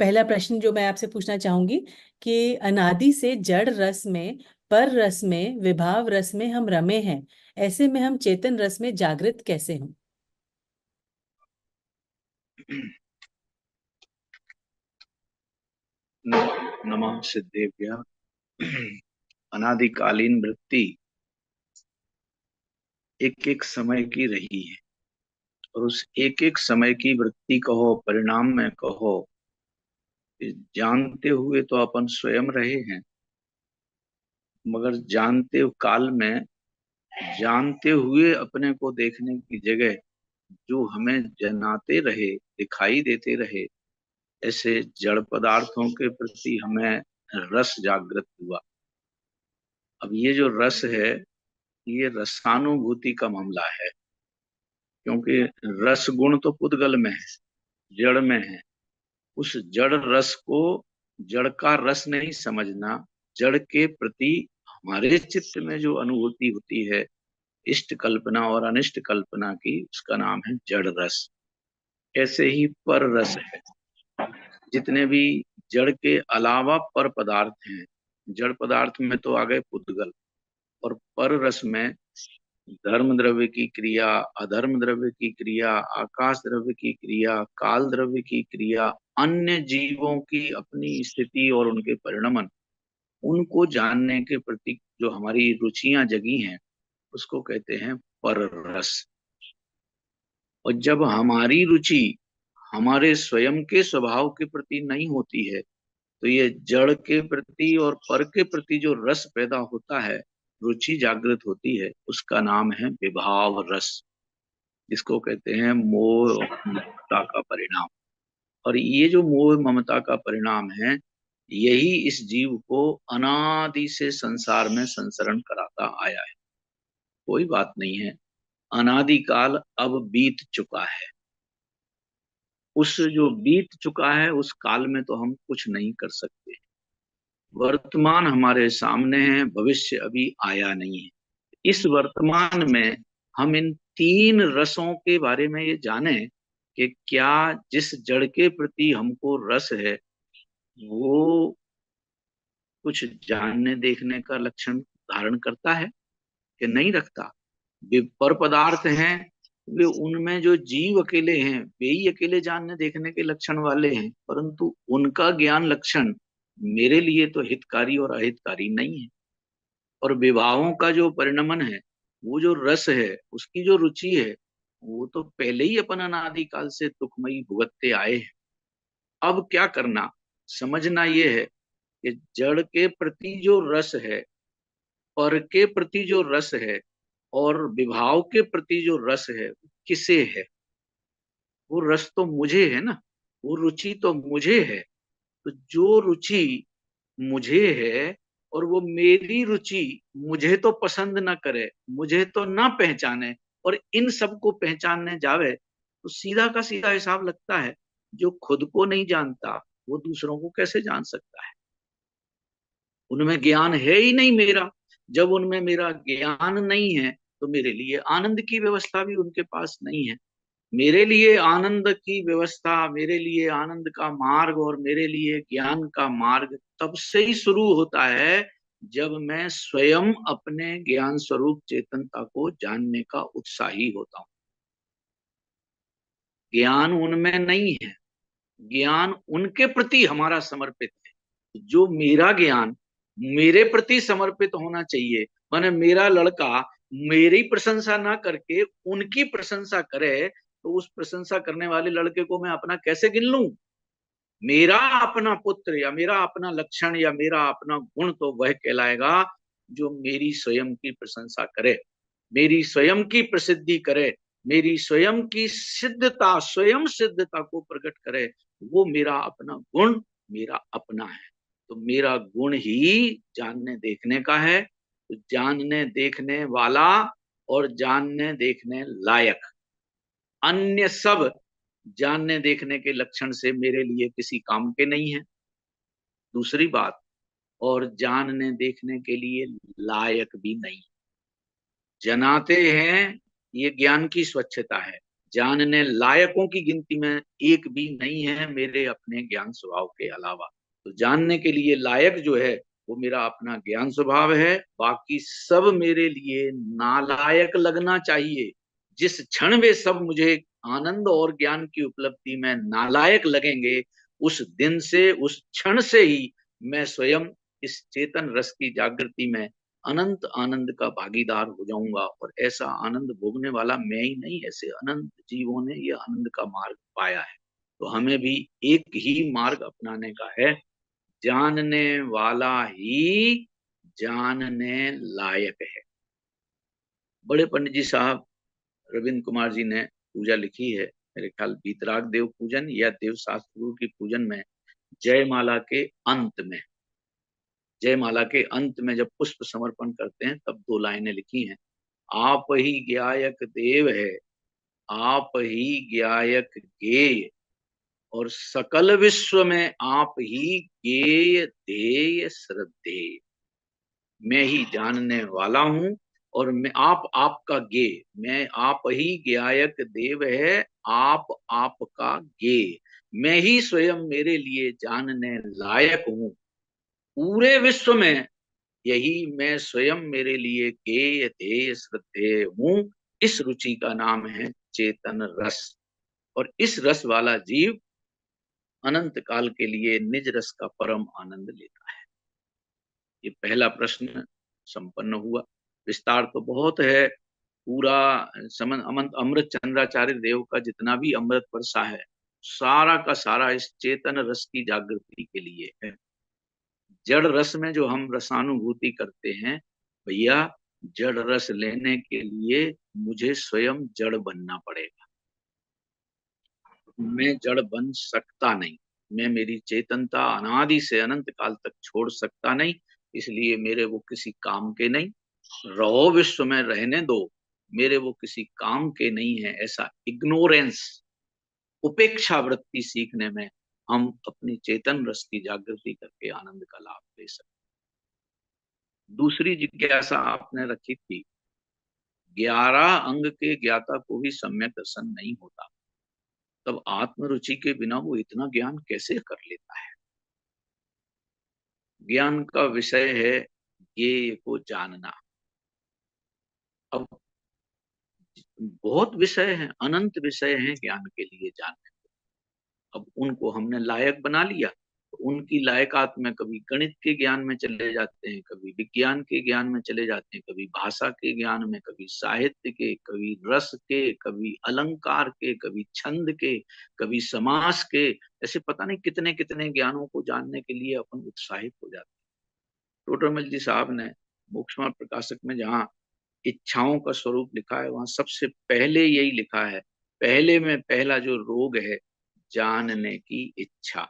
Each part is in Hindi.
पहला प्रश्न जो मैं आपसे पूछना चाहूंगी कि अनादि से जड़ रस में, पर रस में, विभाव रस में हम रमे हैं, ऐसे में हम चेतन रस में जागृत कैसे हों? नमः सिद्धेभ्यः। अनादिकालीन वृत्ति एक एक समय की रही है, और उस एक एक समय की वृत्ति कहो, परिणाम में कहो, जानते हुए तो अपन स्वयं रहे हैं, मगर जानते काल में जानते हुए अपने को देखने की जगह जो हमें जनाते रहे, दिखाई देते रहे, ऐसे जड़ पदार्थों के प्रति हमें रस जागृत हुआ। अब ये जो रस है, ये रसानुभूति का मामला है, क्योंकि रस गुण तो पुद्गल में है, जड़ में है। उस जड़ रस को जड़ का रस नहीं समझना, जड़ के प्रति हमारे चित्त में जो अनुभूति होती है, इष्ट कल्पना और अनिष्ट कल्पना की, उसका नाम है जड़ रस। ऐसे ही पर रस है। जितने भी जड़ के अलावा पर पदार्थ हैं, जड़ पदार्थ में तो आ गए पुद्गल, और पर रस में धर्म द्रव्य की क्रिया, अधर्म द्रव्य की क्रिया, आकाश द्रव्य की क्रिया, काल द्रव्य की क्रिया, अन्य जीवों की अपनी स्थिति और उनके परिणमन, उनको जानने के प्रति जो हमारी रुचियां जगी हैं, उसको कहते हैं पर रस। और जब हमारी रुचि हमारे स्वयं के स्वभाव के प्रति नहीं होती है, तो ये जड़ के प्रति और पर के प्रति जो रस पैदा होता है, रुचि जागृत होती है, उसका नाम है विभाव रस, जिसको कहते हैं मोह ममता का परिणाम। और ये जो मोह ममता का परिणाम है, यही इस जीव को अनादि से संसार में संसरण कराता आया है। कोई बात नहीं है, अनादि काल अब बीत चुका है। उस जो बीत चुका है उस काल में तो हम कुछ नहीं कर सकते। वर्तमान हमारे सामने है, भविष्य अभी आया नहीं है। इस वर्तमान में हम इन तीन रसों के बारे में ये जाने कि क्या जिस जड़ के प्रति हमको रस है, वो कुछ जानने देखने का लक्षण धारण करता है कि नहीं रखता। वे पर पदार्थ हैं, वे उनमें जो जीव अकेले हैं, वे ही अकेले जानने देखने के लक्षण वाले हैं, परंतु उनका ज्ञान लक्षण मेरे लिए तो हितकारी और अहितकारी नहीं है। और विभावों का जो परिणमन है, वो जो रस है, उसकी जो रुचि है, वो तो पहले ही अपन अनादिकाल से दुखमयी भुगतते आए हैं। अब क्या करना, समझना ये है कि जड़ के प्रति जो रस है, पर के प्रति जो रस है, और विभाव के प्रति जो रस है, किसे है? वो रस तो मुझे है ना, वो रुचि तो मुझे है। तो जो रुचि मुझे है और वो मेरी रुचि मुझे तो पसंद ना करे, मुझे तो ना पहचाने, और इन सबको पहचानने जावे, तो सीधा का सीधा हिसाब लगता है, जो खुद को नहीं जानता वो दूसरों को कैसे जान सकता है? उनमें ज्ञान है ही नहीं मेरा। जब उनमें मेरा ज्ञान नहीं है, तो मेरे लिए आनंद की व्यवस्था भी उनके पास नहीं है। मेरे लिए आनंद की व्यवस्था, मेरे लिए आनंद का मार्ग और मेरे लिए ज्ञान का मार्ग तब से ही शुरू होता है, जब मैं स्वयं अपने ज्ञान स्वरूप चेतनता को जानने का उत्साही होता हूँ। ज्ञान उनमें नहीं है, ज्ञान उनके प्रति हमारा समर्पित है। जो मेरा ज्ञान मेरे प्रति समर्पित होना चाहिए, माने मेरा लड़का मेरी प्रशंसा ना करके उनकी प्रशंसा करे, तो उस प्रशंसा करने वाले लड़के को मैं अपना कैसे गिन लूं? मेरा अपना पुत्र या मेरा अपना लक्षण या मेरा अपना गुण तो वह कहलाएगा जो मेरी स्वयं की प्रशंसा करे, मेरी स्वयं की प्रसिद्धि करे, मेरी स्वयं की सिद्धता, स्वयं सिद्धता को प्रकट करे। वो मेरा अपना गुण, मेरा अपना है। तो मेरा गुण ही जानने देखने का है। तो जानने देखने वाला और जानने देखने लायक, अन्य सब जानने देखने के लक्षण से मेरे लिए किसी काम के नहीं है। दूसरी बात, और जानने देखने के लिए लायक भी नहीं। जनाते हैं, ये ज्ञान की स्वच्छता है। जानने लायकों की गिनती में एक भी नहीं है मेरे अपने ज्ञान स्वभाव के अलावा। तो जानने के लिए लायक जो है वो मेरा अपना ज्ञान स्वभाव है, बाकी सब मेरे लिए नालायक लगना चाहिए। जिस क्षण वे सब मुझे आनंद और ज्ञान की उपलब्धि में नालायक लगेंगे, उस दिन से, उस क्षण से ही मैं स्वयं इस चेतन रस की जागृति में अनंत आनंद का भागीदार हो जाऊंगा। और ऐसा आनंद भोगने वाला मैं ही नहीं, ऐसे अनंत जीवों ने यह आनंद का मार्ग पाया है। तो हमें भी एक ही मार्ग अपनाने का है, जानने वाला ही जानने लायक है। बड़े पंडित जी साहब रविंद्र कुमार जी ने पूजा लिखी है, मेरे ख्याल वीतराग देव पूजन या देव शास्त्र गुरु की पूजन में, जयमाला के अंत में, जयमाला के अंत में जब पुष्प समर्पण करते हैं तब दो लाइनें लिखी हैं, आप ही ज्ञायक देव है, आप ही ज्ञायक गेय, और सकल विश्व में आप ही गेय ध्येय श्रद्धेय। मैं ही जानने वाला हूं और मैं आप आपका गेय, मैं आप ही ज्ञायक देव है, आप आपका गेय, मैं ही स्वयं मेरे लिए जानने लायक हूं। पूरे विश्व में यही मैं स्वयं मेरे लिए गेय ध्येय श्रद्धेय हूं। इस रुचि का नाम है चेतन रस। और इस रस वाला जीव अनंत काल के लिए निज रस का परम आनंद लेता है। ये पहला प्रश्न संपन्न हुआ। विस्तार तो बहुत है, पूरा समन अमंत अमृत चंद्राचार्य देव का जितना भी अमृत वर्षा है, सारा का सारा इस चेतन रस की जागृति के लिए है। जड़ रस में जो हम रसानुभूति करते हैं, भैया जड़ रस लेने के लिए मुझे स्वयं जड़ बनना पड़ेगा। मैं जड़ बन सकता नहीं, मैं मेरी चेतनता अनादि से अनंत काल तक छोड़ सकता नहीं, इसलिए मेरे वो किसी काम के नहीं। रहो विश्व में रहने दो, मेरे वो किसी काम के नहीं है, ऐसा इग्नोरेंस, उपेक्षा वृत्ति सीखने में हम अपनी चेतन रस की जागृति करके आनंद का लाभ ले सकते। दूसरी जिज्ञासा आपने रखी थी, 11 अंग के ज्ञाता को भी सम्यक दर्शन नहीं होता, तब आत्मरुचि के बिना वो इतना ज्ञान कैसे कर लेता है। ज्ञान का विषय है ज्ञेय को जानना। अब बहुत विषय हैं, अनंत विषय हैं ज्ञान के लिए जानने। अब उनको हमने लायक बना लिया, तो उनकी लायकात में कभी गणित के ज्ञान में चले जाते हैं, कभी विज्ञान के ज्ञान में चले जाते हैं, कभी भाषा के ज्ञान में, कभी साहित्य के, कभी रस के, कभी अलंकार के, कभी छंद के, कभी समास के। ऐसे पता नहीं कितने कितने ज्ञानों को जानने के लिए अपन उत्साहित हो जाते हैं। टोडरमल जी साहब ने मोक्षमार्ग प्रकाशक में जहाँ इच्छाओं का स्वरूप लिखा है, वहां सबसे पहले यही लिखा है, पहले में पहला जो रोग है जानने की इच्छा।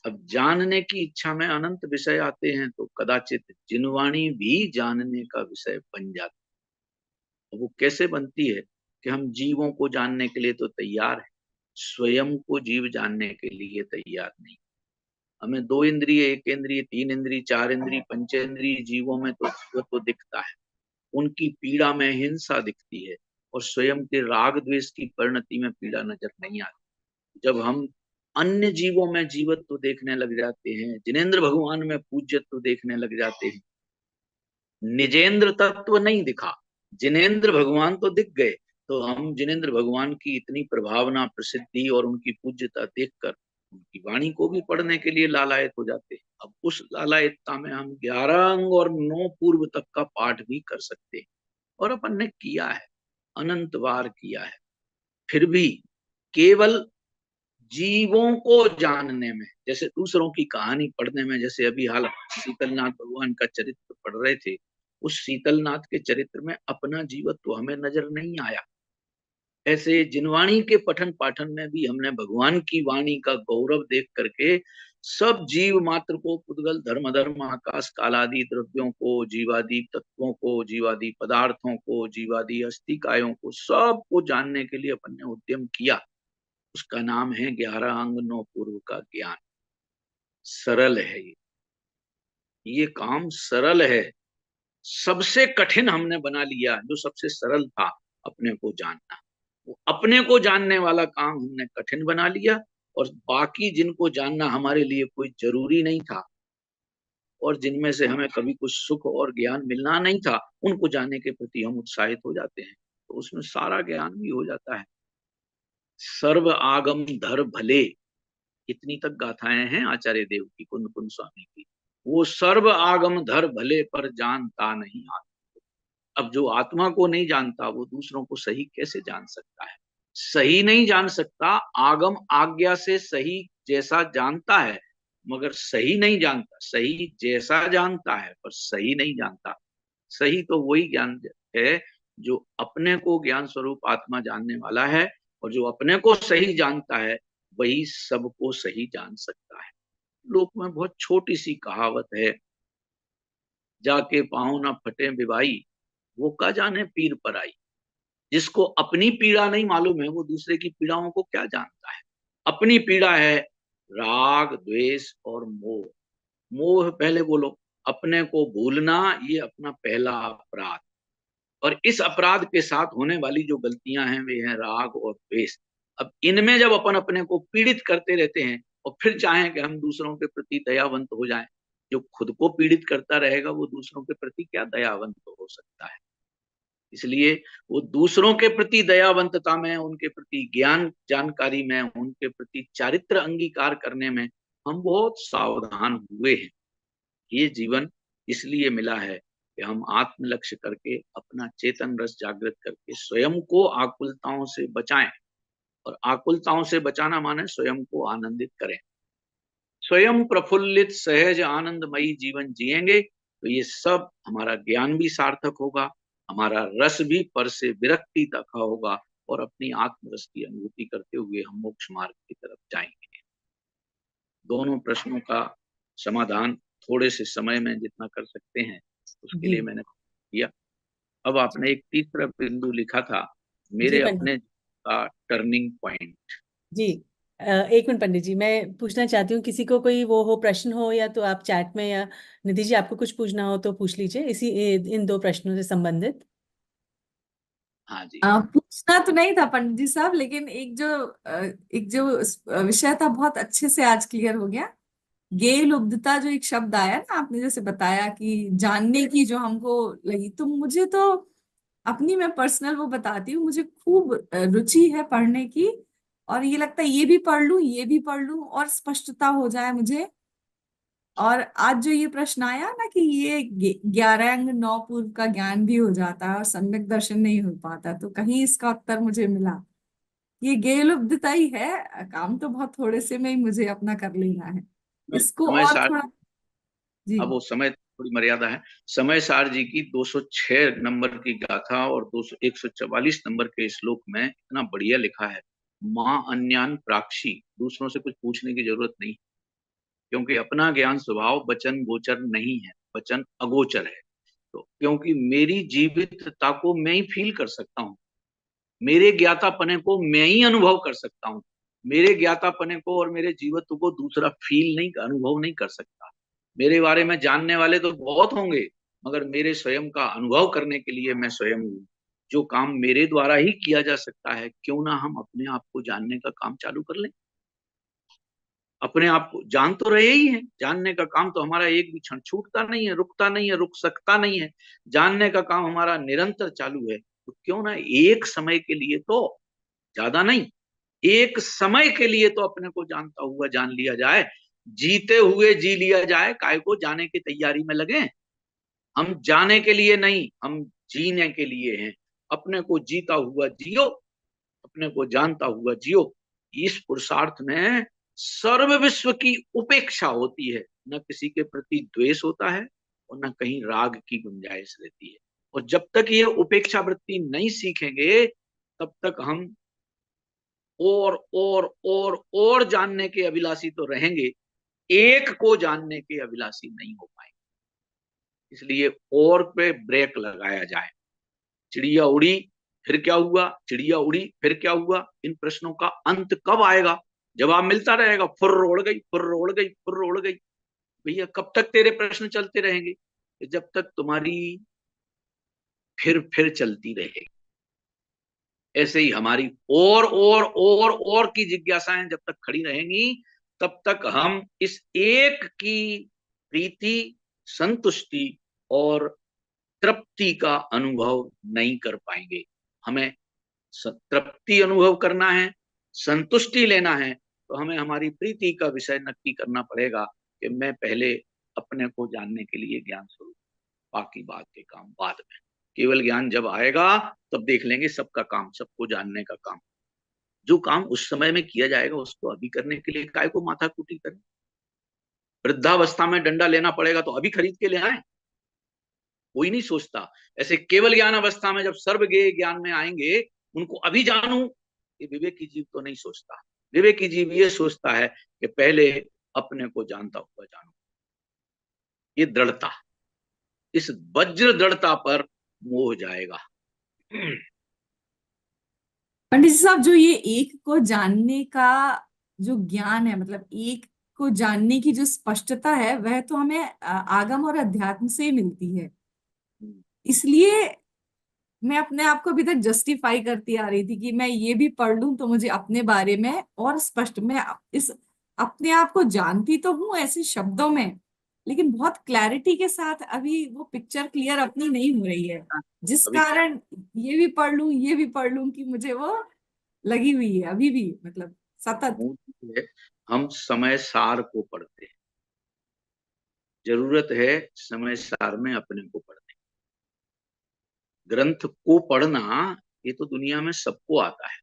अब जानने की इच्छा में अनंत विषय आते हैं, तो कदाचित जिनवाणी भी जानने का विषय बन जाती है। वो कैसे बनती है कि हम जीवों को जानने के लिए तो तैयार है, स्वयं को जीव जानने के लिए तैयार नहीं। हमें दो इंद्रिय, एक इंद्रिय, तीन इंद्रिय, चार इंद्रिय, पंचेंद्रिय जीवों में तो दिखता है, उनकी पीड़ा में हिंसा दिखती है, और स्वयं के राग द्वेष की परिणति में पीड़ा नजर नहीं आती। जब हम अन्य जीवों में जीवत्व देखने लग जाते हैं, जिनेन्द्र भगवान में पूज्यत्व देखने लग जाते हैं, निजेंद्र तत्व नहीं दिखा, जिनेन्द्र भगवान तो दिख गए, तो हम जिनेन्द्र भगवान की इतनी प्रभावना, प्रसिद्धि और उनकी पूज्यता देखकर उनकी वाणी को भी पढ़ने के लिए लालायत हो जाते हैं। अब उस लालायतता में हम 11 अंग और 9 पूर्व तक का पाठ भी कर सकते हैं, और अपन ने किया है, अनंत बार किया है। फिर भी केवल जीवों को जानने में, जैसे दूसरों की कहानी पढ़ने में, जैसे अभी हाल शीतलनाथ भगवान का चरित्र पढ़ रहे थे, उस शीतलनाथ के चरित्र में अपना जीवत्व तो हमें नजर नहीं आया। ऐसे जिनवाणी के पठन पाठन में भी हमने भगवान की वाणी का गौरव देख करके सब जीव मात्र को, पुद्गल, धर्म धर्म, आकाश कालादि द्रव्यों को, जीवादि तत्वों को, जीवादि पदार्थों को, जीवादि अस्थिकायों को, सबको जानने के लिए अपन ने उद्यम किया। उसका नाम है 11 अंग 9 पूर्व का ज्ञान। सरल है ये काम सरल है। सबसे कठिन हमने बना लिया जो सबसे सरल था, अपने को जानना। अपने को जानने वाला काम हमने कठिन बना लिया, और बाकी जिनको जानना हमारे लिए कोई जरूरी नहीं था, और जिनमें से हमें कभी कुछ सुख और ज्ञान मिलना नहीं था, उनको जानने के प्रति हम उत्साहित हो जाते हैं, तो उसमें सारा ज्ञान भी हो जाता है। सर्व आगम धर भले, इतनी तक गाथाएं हैं आचार्य देव की, कुंद कुंद स्वामी की। वो सर्व आगम धर भले पर जानता नहीं आत्मा। अब जो आत्मा को नहीं जानता, वो दूसरों को सही कैसे जान सकता है? सही नहीं जान सकता, आगम आज्ञा से सही जैसा जानता है, मगर सही नहीं जानता। सही जैसा जानता है पर सही नहीं जानता। सही तो वही ज्ञान है जो अपने को ज्ञान स्वरूप आत्मा जानने वाला है, और जो अपने को सही जानता है वही सबको सही जान सकता है। लोक में बहुत छोटी सी कहावत है, जाके पाँव ना फटे बिवाई, वो का जाने पीर पर आई। जिसको अपनी पीड़ा नहीं मालूम है, वो दूसरे की पीड़ाओं को क्या जानता है? अपनी पीड़ा है राग द्वेष और मोह। मोह पहले बोलो, अपने को भूलना, ये अपना पहला अपराध। और इस अपराध के साथ होने वाली जो गलतियां हैं वे हैं राग और द्वेष। अब इनमें जब अपन अपने को पीड़ित करते रहते हैं, और फिर चाहें कि हम दूसरों के प्रति दयावंत हो जाएं, जो खुद को पीड़ित करता रहेगा वो दूसरों के प्रति क्या दयावंत हो सकता है? इसलिए वो दूसरों के प्रति दयावंतता में, उनके प्रति ज्ञान जानकारी में, उनके प्रति चारित्र अंगीकार करने में हम बहुत सावधान हुए हैं। ये जीवन इसलिए मिला है कि हम आत्म लक्ष्य करके अपना चेतन रस जागृत करके स्वयं को आकुलताओं से बचाएं। और आकुलताओं से बचाना माने स्वयं को आनंदित करें। स्वयं प्रफुल्लित सहज आनंदमयी जीवन जिएंगे तो ये सब, हमारा ज्ञान भी सार्थक होगा, हमारा रस भी पर से विरक्ति तक का होगा, और अपनी आत्मरस की अनुभूति करते हुए हम मोक्ष मार्ग की तरफ जाएंगे। दोनों प्रश्नों का समाधान थोड़े से समय में जितना कर सकते हैं उसके जी लिए मैंने किया। अब आपने एक तीसरा बिंदु लिखा था, जी मेरे पंडित अपने का टर्निंग पॉइंट। जी। एक मिनट पंडित जी, मैं पूछना चाहती हूँ, किसी को कोई वो हो प्रश्न हो, या तो आप चैट में, या निधि जी आपको कुछ पूछना हो तो पूछ लीजिए इन दो प्रश्नों से संबंधित। हाँ जी। पूछना तो नहीं था पंडित जी साहब, लेकिन एक जो विषय था बहुत अच्छे से आज क्लियर हो गया। गेय लुब्धता जो एक शब्द आया ना, आपने जैसे बताया कि जानने की जो हमको लगी, तो मुझे तो अपनी, मैं पर्सनल वो बताती हूँ, मुझे खूब रुचि है पढ़ने की। और ये लगता है ये भी पढ़ लूं, ये भी पढ़ लूं और स्पष्टता हो जाए मुझे। और आज जो ये प्रश्न आया ना कि ये 11 अंग 9 पूर्व का ज्ञान भी हो जाता है और सम्यक दर्शन नहीं हो पाता, तो कहीं इसका उत्तर मुझे मिला। ये गेय ही है, काम तो बहुत थोड़े से में ही मुझे अपना कर लेना है। इसको समय और सार, थोड़ा। जी। अब वो समय थोड़ी मर्यादा है। समय सार जी की 206 नंबर की गाथा और 200 144 नंबर के श्लोक में इतना बढ़िया लिखा है, माँ अन्यान प्राक्षी, दूसरों से कुछ पूछने की जरूरत नहीं, क्योंकि अपना ज्ञान स्वभाव वचन गोचर नहीं है, वचन अगोचर है। तो क्योंकि मेरी जीवितता को मैं ही फील कर सकता हूँ, मेरे ज्ञातापने को मैं ही अनुभव कर सकता हूँ। मेरे ज्ञातापने को और मेरे जीवत्व को दूसरा फील नहीं, अनुभव नहीं कर सकता। मेरे बारे में जानने वाले तो बहुत होंगे, मगर मेरे स्वयं का अनुभव करने के लिए मैं स्वयं हूँ। जो काम मेरे द्वारा ही किया जा सकता है, क्यों ना हम अपने आप को जानने का काम चालू कर लें। अपने आप को जान तो रहे ही हैं, जानने का काम तो हमारा एक भी क्षण छूटता नहीं है, रुकता नहीं है, रुक सकता नहीं है। जानने का काम हमारा निरंतर चालू है, तो क्यों ना एक समय के लिए तो, ज्यादा नहीं, एक समय के लिए तो अपने को जानता हुआ जान लिया जाए। जीते हुए जी लिया जाए, काय को जाने की तैयारी में लगे। हम जाने के लिए नहीं, हम जीने के लिए हैं। अपने को जीता हुआ जियो, अपने को जानता हुआ जियो। इस पुरुषार्थ में सर्व विश्व की उपेक्षा होती है, न किसी के प्रति द्वेष होता है और न कहीं राग की गुंजाइश रहती है। और जब तक ये उपेक्षा वृत्ति नहीं सीखेंगे, तब तक हम और जानने के अभिलाषी तो रहेंगे, एक को जानने के अभिलाषी नहीं हो पाएंगे। इसलिए और पे ब्रेक लगाया जाए। चिड़िया उड़ी फिर क्या हुआ, चिड़िया उड़ी फिर क्या हुआ, इन प्रश्नों का अंत कब आएगा? जवाब मिलता रहेगा, फुर्र उड़ गई, फुर्र उड़ गई, फुर्र उड़ गई। भैया कब तक तेरे प्रश्न चलते रहेंगे? जब तक तुम्हारी फिर चलती रहेगी। ऐसे ही हमारी और की जिज्ञासाएं जब तक खड़ी रहेंगी, तब तक हम इस एक की प्रीति, संतुष्टि और तृप्ति का अनुभव नहीं कर पाएंगे। हमें तृप्ति अनुभव करना है, संतुष्टि लेना है, तो हमें हमारी प्रीति का विषय नक्की करना पड़ेगा कि मैं पहले अपने को जानने के लिए ज्ञान स्वरूप, बाकी बात के काम बाद में। केवल ज्ञान जब आएगा तब देख लेंगे सबका काम, सबको जानने का काम। जो काम उस समय में किया जाएगा उसको अभी करने के लिए काय को माथा कुटी करें। वृद्धावस्था में डंडा लेना पड़ेगा तो अभी खरीद के ले आए, कोई नहीं सोचता। ऐसे केवल ज्ञान अवस्था में जब सर्वज्ञेय ज्ञान में आएंगे, उनको अभी जानूं, ये विवेकी जीव तो नहीं सोचता। विवेकी जीव ये सोचता है कि पहले अपने को जानता हुआ जानूं। ये दृढ़ता, इस वज्र दृढ़ता पर मोह जाएगा। पंडित जी साहब, जो ये एक को जानने का जो ज्ञान है, मतलब एक को जानने की जो स्पष्टता है, वह तो हमें आगम और अध्यात्म से ही मिलती है। इसलिए मैं अपने आप को अभी तक जस्टिफाई करती आ रही थी कि मैं ये भी पढ़ लूं तो मुझे अपने बारे में और स्पष्ट, मैं इस अपने आप को जानती तो हूं ऐसे शब्दों में, लेकिन बहुत क्लैरिटी के साथ अभी वो पिक्चर क्लियर अपनी नहीं हो रही है, जिस अभी कारण ये भी पढ़ लूं ये भी पढ़ लूं कि मुझे वो लगी हुई है अभी भी, मतलब सतत। हम समय सार को पढ़ते हैं, जरूरत है समय सार में अपने को पढ़ने। ग्रंथ को पढ़ना ये तो दुनिया में सबको आता है,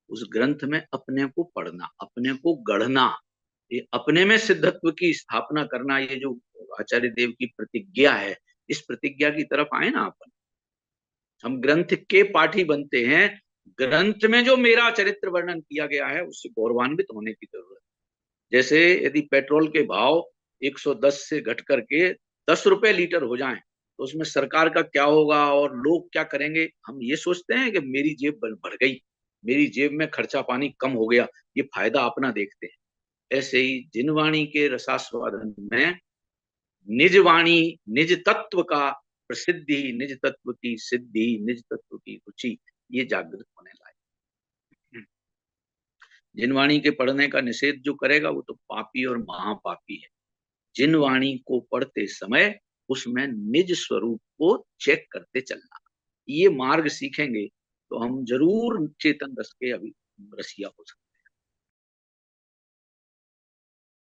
उस ग्रंथ में अपने को पढ़ना, अपने को गढ़ना, ये अपने में सिद्धत्व की स्थापना करना, ये जो आचार्य देव की प्रतिज्ञा है, इस प्रतिज्ञा की तरफ आए ना अपन। हम ग्रंथ के पाठी बनते हैं, ग्रंथ में जो मेरा चरित्र वर्णन किया गया है उससे गौरवान्वित होने की जरूरत है। जैसे यदि पेट्रोल के भाव 110 से घट करके 10 रुपए लीटर हो जाएं, तो उसमें सरकार का क्या होगा और लोग क्या करेंगे। हम ये सोचते हैं कि मेरी जेब बढ़ गई, मेरी जेब में खर्चा पानी कम हो गया, ये फायदा अपना देखते हैं। ऐसे ही जिनवाणी के रसास्वादन में निज वाणी, निज तत्व का प्रसिद्धि, निज तत्व की सिद्धि, निज तत्व की रुचि, ये जागृत होने लायक। जिनवाणी के पढ़ने का निषेध जो करेगा वो तो पापी और महापापी है। जिनवाणी को पढ़ते समय उसमें निज स्वरूप को चेक करते चलना, ये मार्ग सीखेंगे तो हम जरूर चेतन रस के अभी रसिया हो सकते।